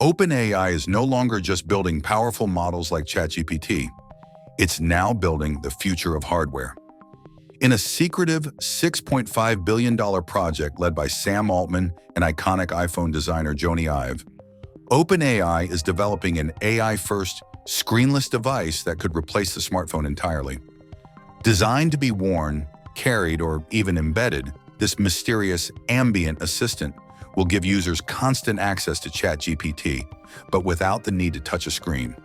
OpenAI is no longer just building powerful models like ChatGPT. It's now building the future of hardware. In a secretive $6.5 billion project led by Sam Altman and iconic iPhone designer Jony Ive, OpenAI is developing an AI-first, screenless device that could replace the smartphone entirely. Designed to be worn, carried, or even embedded, this mysterious ambient assistant will give users constant access to ChatGPT, but without the need to touch a screen.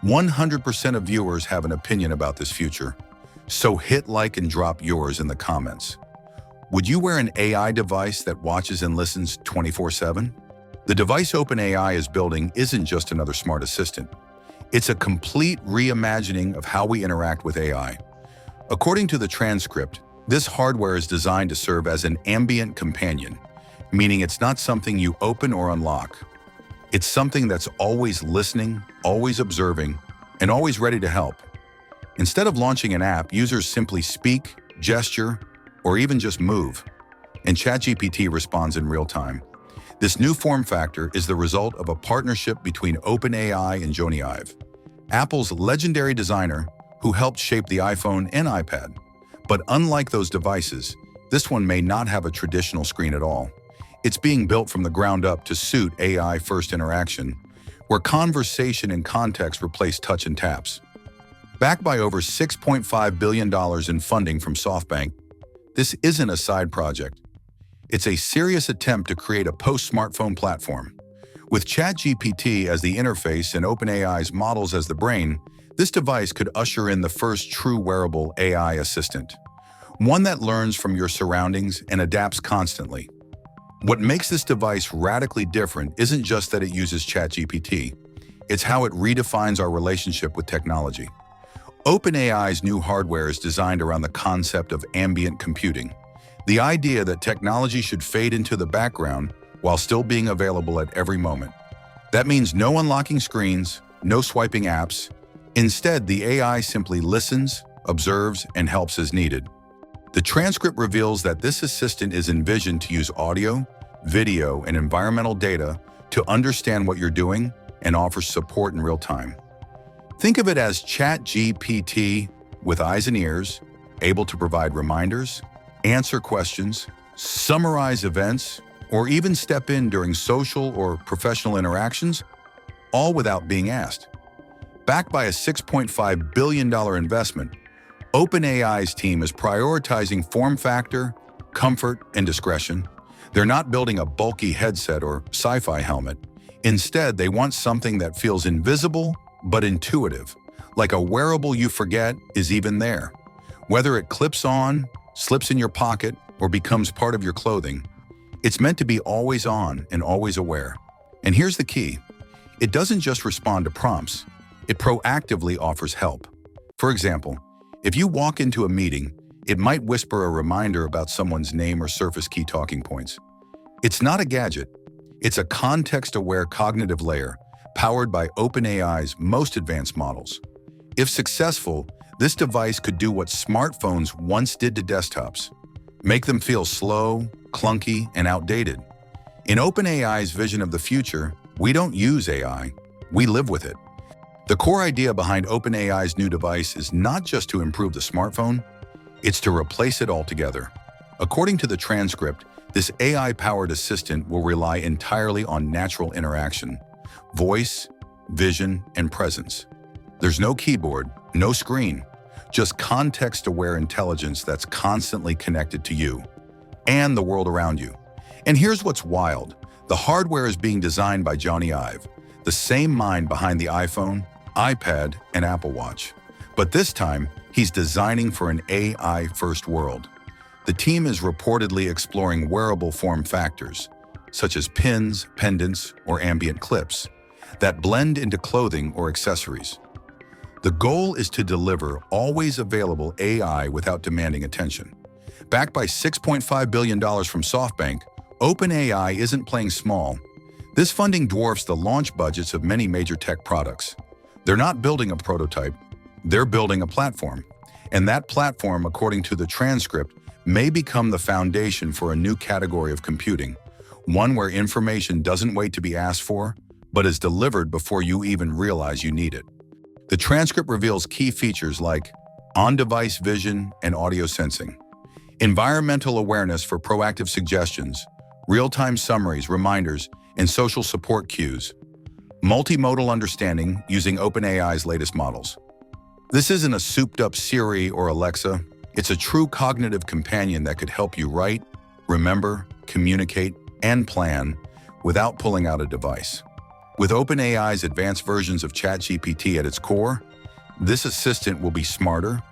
100% of viewers have an opinion about this future, so hit like and drop yours in the comments. Would you wear an AI device that watches and listens 24/7? The device OpenAI is building isn't just another smart assistant. It's a complete reimagining of how we interact with AI. According to the transcript, this hardware is designed to serve as an ambient companion, meaning it's not something you open or unlock. It's something that's always listening, always observing, and always ready to help. Instead of launching an app, users simply speak, gesture, or even just move, and ChatGPT responds in real time. This new form factor is the result of a partnership between OpenAI and Jony Ive, Apple's legendary designer who helped shape the iPhone and iPad. But unlike those devices, this one may not have a traditional screen at all. It's being built from the ground up to suit AI-first interaction, where conversation and context replace touch and taps. Backed by over $6.5 billion in funding from SoftBank, this isn't a side project. It's a serious attempt to create a post-smartphone platform. With ChatGPT as the interface and OpenAI's models as the brain, this device could usher in the first true wearable AI assistant, one that learns from your surroundings and adapts constantly. What makes this device radically different isn't just that it uses ChatGPT, it's how it redefines our relationship with technology. OpenAI's new hardware is designed around the concept of ambient computing, the idea that technology should fade into the background while still being available at every moment. That means no unlocking screens, no swiping apps. Instead, the AI simply listens, observes, and helps as needed. The transcript reveals that this assistant is envisioned to use audio, video, and environmental data to understand what you're doing and offer support in real time. Think of it as ChatGPT with eyes and ears, able to provide reminders, answer questions, summarize events, or even step in during social or professional interactions, all without being asked. Backed by a $6.5 billion investment, OpenAI's team is prioritizing form factor, comfort, and discretion. They're not building a bulky headset or sci-fi helmet. Instead, they want something that feels invisible but intuitive, like a wearable you forget is even there. Whether it clips on, slips in your pocket, or becomes part of your clothing, it's meant to be always on and always aware. And here's the key. It doesn't just respond to prompts. It proactively offers help. For example, if you walk into a meeting, it might whisper a reminder about someone's name or surface key talking points. It's not a gadget. It's a context-aware cognitive layer powered by OpenAI's most advanced models. If successful, this device could do what smartphones once did to desktops, make them feel slow, clunky, and outdated. In OpenAI's vision of the future, we don't use AI, we live with it. The core idea behind OpenAI's new device is not just to improve the smartphone, it's to replace it altogether. According to the transcript, this AI-powered assistant will rely entirely on natural interaction, voice, vision, and presence. There's no keyboard, no screen, just context-aware intelligence that's constantly connected to you and the world around you. And here's what's wild. The hardware is being designed by Jony Ive, the same mind behind the iPhone, iPad, and Apple Watch. But this time, he's designing for an AI-first world. The team is reportedly exploring wearable form factors, such as pins, pendants, or ambient clips, that blend into clothing or accessories. The goal is to deliver always available AI without demanding attention. Backed by $6.5 billion from SoftBank, OpenAI isn't playing small. This funding dwarfs the launch budgets of many major tech products. They're not building a prototype, they're building a platform. And that platform, according to the transcript, may become the foundation for a new category of computing, one where information doesn't wait to be asked for, but is delivered before you even realize you need it. The transcript reveals key features like on-device vision and audio sensing, environmental awareness for proactive suggestions, real-time summaries, reminders, and social support cues, multimodal understanding using OpenAI's latest models. This isn't a souped-up Siri or Alexa. It's a true cognitive companion that could help you write, remember, communicate, and plan without pulling out a device. With OpenAI's advanced versions of ChatGPT at its core, this assistant will be smarter,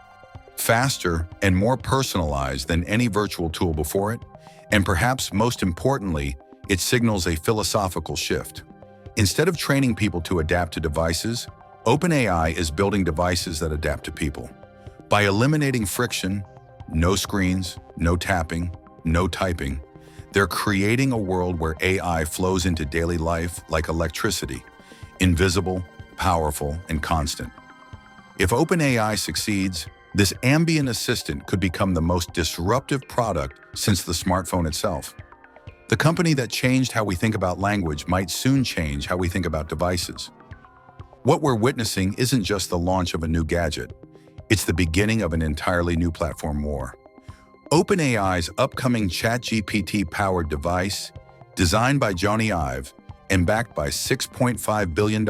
faster, and more personalized than any virtual tool before it, and perhaps most importantly, it signals a philosophical shift. Instead of training people to adapt to devices, OpenAI is building devices that adapt to people. By eliminating friction, no screens, no tapping, no typing, they're creating a world where AI flows into daily life like electricity, invisible, powerful, and constant. If OpenAI succeeds, this ambient assistant could become the most disruptive product since the smartphone itself. The company that changed how we think about language might soon change how we think about devices. What we're witnessing isn't just the launch of a new gadget, it's the beginning of an entirely new platform war. OpenAI's upcoming ChatGPT-powered device, designed by Jony Ive and backed by $6.5 billion,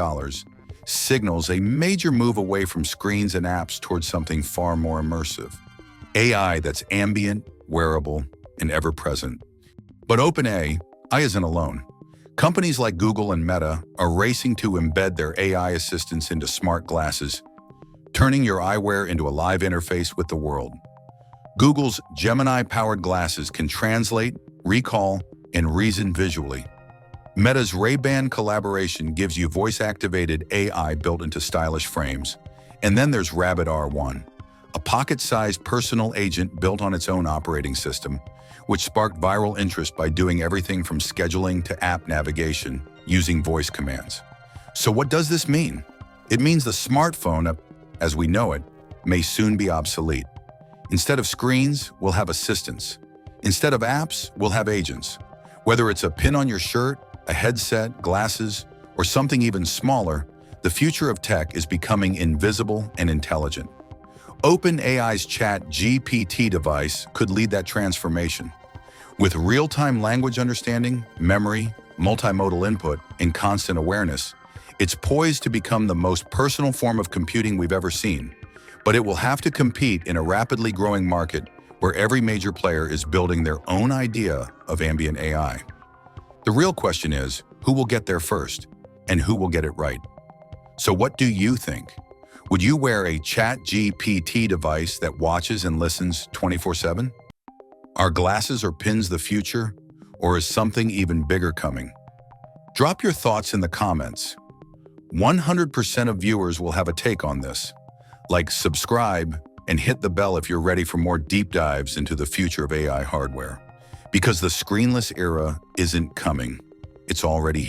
signals a major move away from screens and apps towards something far more immersive. AI that's ambient, wearable, and ever-present. But OpenAI isn't alone. Companies like Google and Meta are racing to embed their AI assistants into smart glasses, turning your eyewear into a live interface with the world. Google's Gemini-powered glasses can translate, recall, and reason visually. Meta's Ray-Ban collaboration gives you voice-activated AI built into stylish frames. And then there's Rabbit R1, a pocket-sized personal agent built on its own operating system, which sparked viral interest by doing everything from scheduling to app navigation using voice commands. So what does this mean? It means the smartphone, as we know it, may soon be obsolete. Instead of screens, we'll have assistants. Instead of apps, we'll have agents. Whether it's a pin on your shirt, a headset, glasses, or something even smaller, the future of tech is becoming invisible and intelligent. OpenAI's ChatGPT device could lead that transformation. With real-time language understanding, memory, multimodal input, and constant awareness, it's poised to become the most personal form of computing we've ever seen. But it will have to compete in a rapidly growing market where every major player is building their own idea of ambient AI. The real question is, who will get there first, and who will get it right? So what do you think? Would you wear a ChatGPT device that watches and listens 24/7? Are glasses or pins the future, or is something even bigger coming? Drop your thoughts in the comments. 100% of viewers will have a take on this. Like, subscribe, and hit the bell if you're ready for more deep dives into the future of AI hardware. Because the screenless era isn't coming, it's already here.